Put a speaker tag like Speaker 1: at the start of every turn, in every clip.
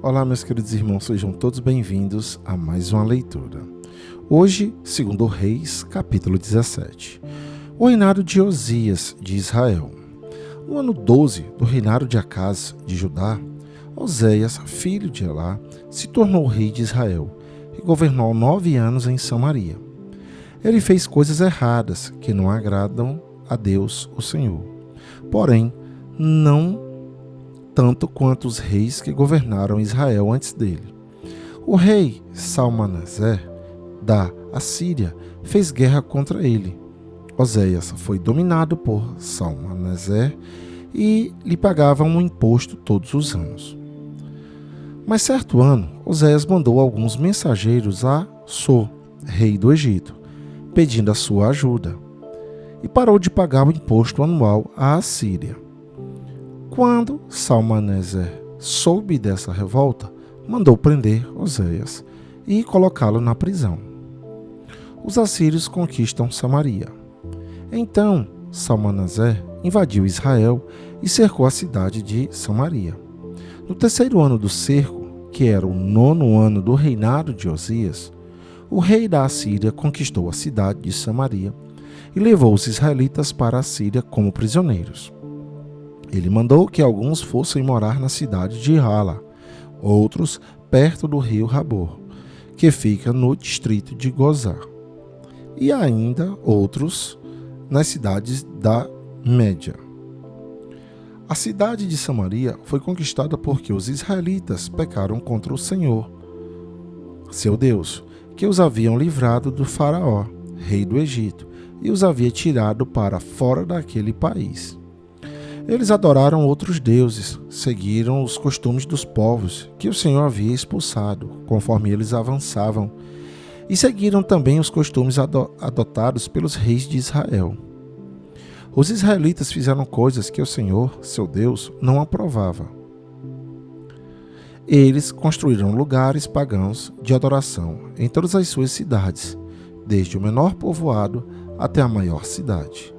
Speaker 1: Olá, meus queridos irmãos, sejam todos bem-vindos a mais uma leitura. Hoje, segundo Reis, capítulo 17. O reinado de Osias de Israel. No ano 12 do reinado de Acaz de Judá, Oséias, filho de Elá, se tornou rei de Israel e governou 9 anos em Samaria. Ele fez coisas erradas que não agradam a Deus, o Senhor. Porém, não tanto quanto os reis que governaram Israel antes dele. O rei Salmaneser, da Assíria, fez guerra contra ele. Oséias foi dominado por Salmaneser e lhe pagava um imposto todos os anos. Mas certo ano, Oséias mandou alguns mensageiros a So, rei do Egito, pedindo a sua ajuda, e parou de pagar o imposto anual à Assíria. Quando Salmaneser soube dessa revolta, mandou prender Oséias e colocá-lo na prisão. Os assírios conquistam Samaria. Então Salmaneser invadiu Israel e cercou a cidade de Samaria. No terceiro ano do cerco, que era o 9º ano do reinado de Osias, o rei da Assíria conquistou a cidade de Samaria e levou os israelitas para a Síria como prisioneiros. Ele mandou que alguns fossem morar na cidade de Hala, outros perto do rio Rabor, que fica no distrito de Gozá, e ainda outros nas cidades da Média. A cidade de Samaria foi conquistada porque os israelitas pecaram contra o Senhor, seu Deus, que os haviam livrado do faraó, rei do Egito, e os havia tirado para fora daquele país. Eles adoraram outros deuses, seguiram os costumes dos povos que o Senhor havia expulsado, conforme eles avançavam, e seguiram também os costumes adotados pelos reis de Israel. Os israelitas fizeram coisas que o Senhor, seu Deus, não aprovava. Eles construíram lugares pagãos de adoração em todas as suas cidades, desde o menor povoado até a maior cidade.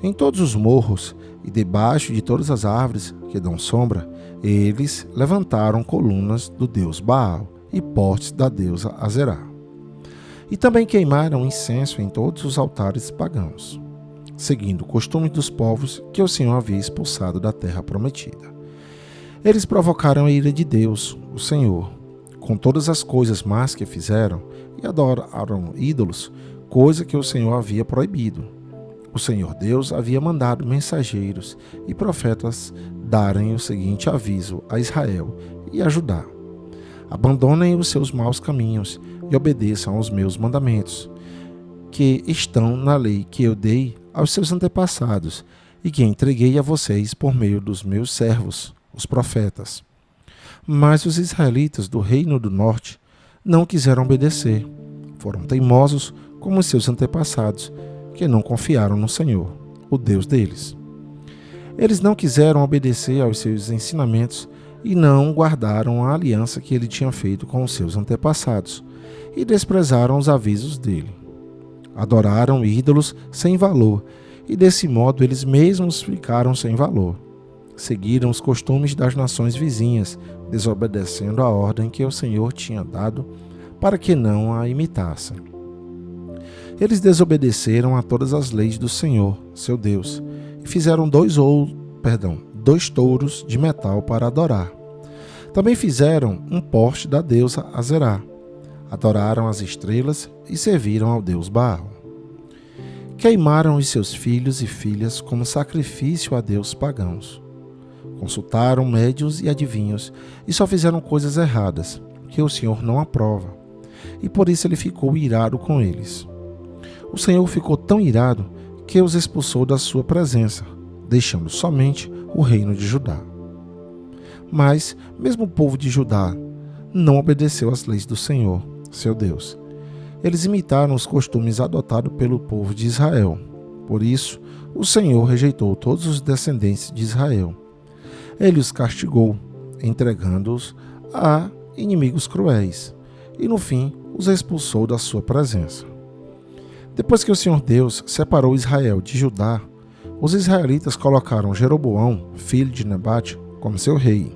Speaker 1: Em todos os morros e debaixo de todas as árvores que dão sombra, eles levantaram colunas do deus Baal e postes da deusa Azerá. E também queimaram incenso em todos os altares pagãos, seguindo o costume dos povos que o Senhor havia expulsado da terra prometida. Eles provocaram a ira de Deus, o Senhor, com todas as coisas más que fizeram, e adoraram ídolos, coisa que o Senhor havia proibido. O Senhor Deus havia mandado mensageiros e profetas darem o seguinte aviso a Israel e a Judá: abandonem os seus maus caminhos e obedeçam aos meus mandamentos, que estão na lei que eu dei aos seus antepassados e que entreguei a vocês por meio dos meus servos, os profetas. Mas os israelitas do reino do norte não quiseram obedecer. Foram teimosos como os seus antepassados, que não confiaram no Senhor, o Deus deles. Eles não quiseram obedecer aos seus ensinamentos e não guardaram a aliança que ele tinha feito com os seus antepassados, e desprezaram os avisos dele. Adoraram ídolos sem valor, e desse modo eles mesmos ficaram sem valor. Seguiram os costumes das nações vizinhas, desobedecendo a ordem que o Senhor tinha dado para que não a imitassem. Eles desobedeceram a todas as leis do Senhor, seu Deus, e fizeram dois touros de metal para adorar. Também fizeram um poste da deusa Azerá. Adoraram as estrelas e serviram ao deus Baal. Queimaram os seus filhos e filhas como sacrifício a deuses pagãos. Consultaram médiuns e adivinhos e só fizeram coisas erradas, que o Senhor não aprova, e por isso ele ficou irado com eles. O Senhor ficou tão irado que os expulsou da sua presença, deixando somente o reino de Judá. Mas, mesmo o povo de Judá não obedeceu às leis do Senhor, seu Deus. Eles imitaram os costumes adotados pelo povo de Israel. Por isso, o Senhor rejeitou todos os descendentes de Israel. Ele os castigou, entregando-os a inimigos cruéis, e no fim os expulsou da sua presença. Depois que o Senhor Deus separou Israel de Judá, os israelitas colocaram Jeroboão, filho de Nebate, como seu rei.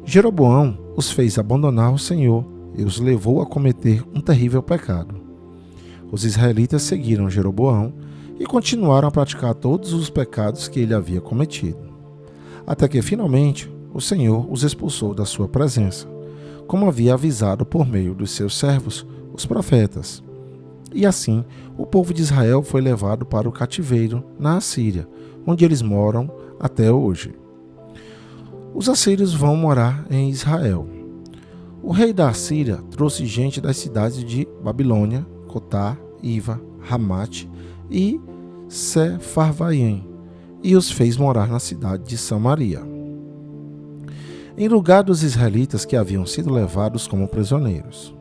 Speaker 1: Jeroboão os fez abandonar o Senhor e os levou a cometer um terrível pecado. Os israelitas seguiram Jeroboão e continuaram a praticar todos os pecados que ele havia cometido, até que finalmente o Senhor os expulsou da sua presença, como havia avisado por meio dos seus servos, os profetas. E assim, o povo de Israel foi levado para o cativeiro na Assíria, onde eles moram até hoje. Os assírios vão morar em Israel. O rei da Assíria trouxe gente das cidades de Babilônia, Cotá, Iva, Ramate e Sefarvaim, e os fez morar na cidade de Samaria, em lugar dos israelitas que haviam sido levados como prisioneiros.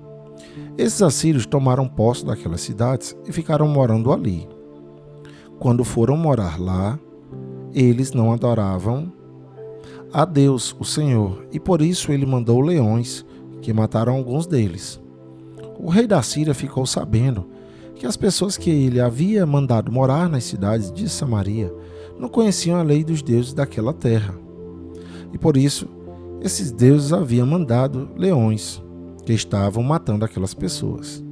Speaker 1: Esses assírios tomaram posse daquelas cidades e ficaram morando ali. Quando foram morar lá, eles não adoravam a Deus, o Senhor, e por isso ele mandou leões, que mataram alguns deles. O rei da Síria ficou sabendo que as pessoas que ele havia mandado morar nas cidades de Samaria não conheciam a lei dos deuses daquela terra. E por isso, esses deuses haviam mandado leões, que estavam matando aquelas pessoas.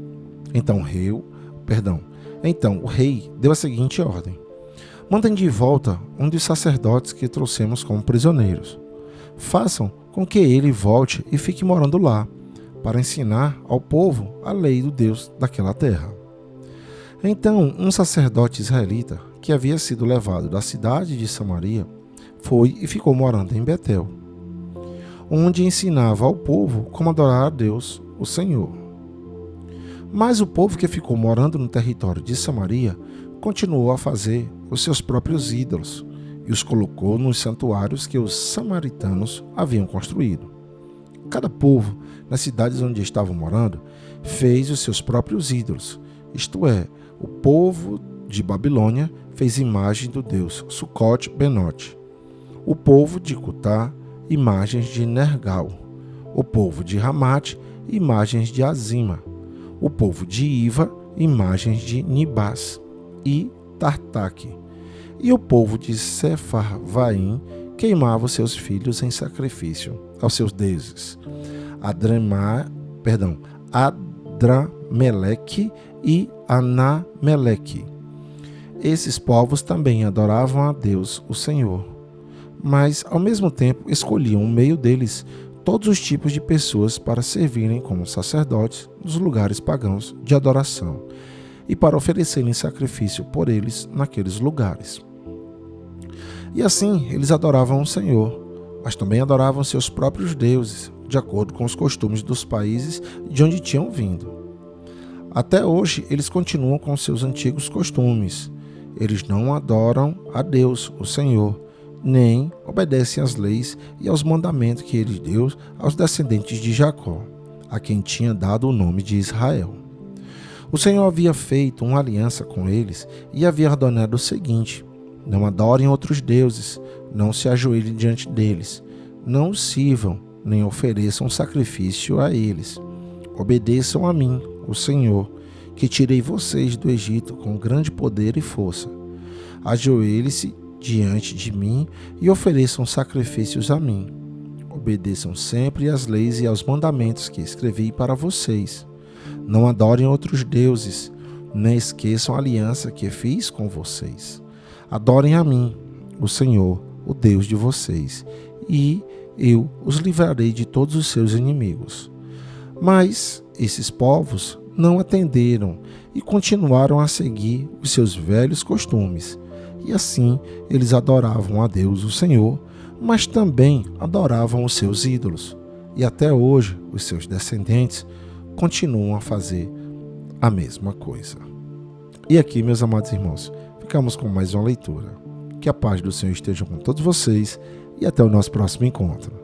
Speaker 1: Então o rei deu a seguinte ordem: mandem de volta um dos sacerdotes que trouxemos como prisioneiros. Façam com que ele volte e fique morando lá, para ensinar ao povo a lei do Deus daquela terra. Então, um sacerdote israelita, que havia sido levado da cidade de Samaria, foi e ficou morando em Betel, onde ensinava ao povo como adorar a Deus, o Senhor. Mas o povo que ficou morando no território de Samaria continuou a fazer os seus próprios ídolos e os colocou nos santuários que os samaritanos haviam construído. Cada povo, nas cidades onde estavam morando, fez os seus próprios ídolos, isto é, o povo de Babilônia fez imagem do deus Sucote-Benote, o povo de Cutá, imagens de Nergal, o povo de Ramate, imagens de Azima, o povo de Iva, imagens de Nibás e Tartaque, e o povo de Sefarvaim queimava os seus filhos em sacrifício aos seus deuses, Adrameleque e Anameleque. Esses povos também adoravam a Deus, o Senhor, mas ao mesmo tempo escolhiam no meio deles todos os tipos de pessoas para servirem como sacerdotes nos lugares pagãos de adoração e para oferecerem sacrifício por eles naqueles lugares. E assim eles adoravam o Senhor, mas também adoravam seus próprios deuses, de acordo com os costumes dos países de onde tinham vindo. Até hoje eles continuam com seus antigos costumes. Eles não adoram a Deus, o Senhor, nem obedecem às leis e aos mandamentos que ele deu aos descendentes de Jacó, a quem tinha dado o nome de Israel. O Senhor havia feito uma aliança com eles e havia ordenado o seguinte: não adorem outros deuses, não se ajoelhem diante deles, não os sirvam, nem ofereçam sacrifício a eles. Obedeçam a mim, o Senhor, que tirei vocês do Egito com grande poder e força. Ajoelhem-se diante de mim e ofereçam sacrifícios a mim. Obedeçam sempre às leis e aos mandamentos que escrevi para vocês. Não adorem outros deuses, nem esqueçam a aliança que fiz com vocês. Adorem a mim, o Senhor, o Deus de vocês, e eu os livrarei de todos os seus inimigos. Mas esses povos não atenderam e continuaram a seguir os seus velhos costumes. E assim eles adoravam a Deus, o Senhor, mas também adoravam os seus ídolos. E até hoje os seus descendentes continuam a fazer a mesma coisa. E aqui, meus amados irmãos, ficamos com mais uma leitura. Que a paz do Senhor esteja com todos vocês e até o nosso próximo encontro.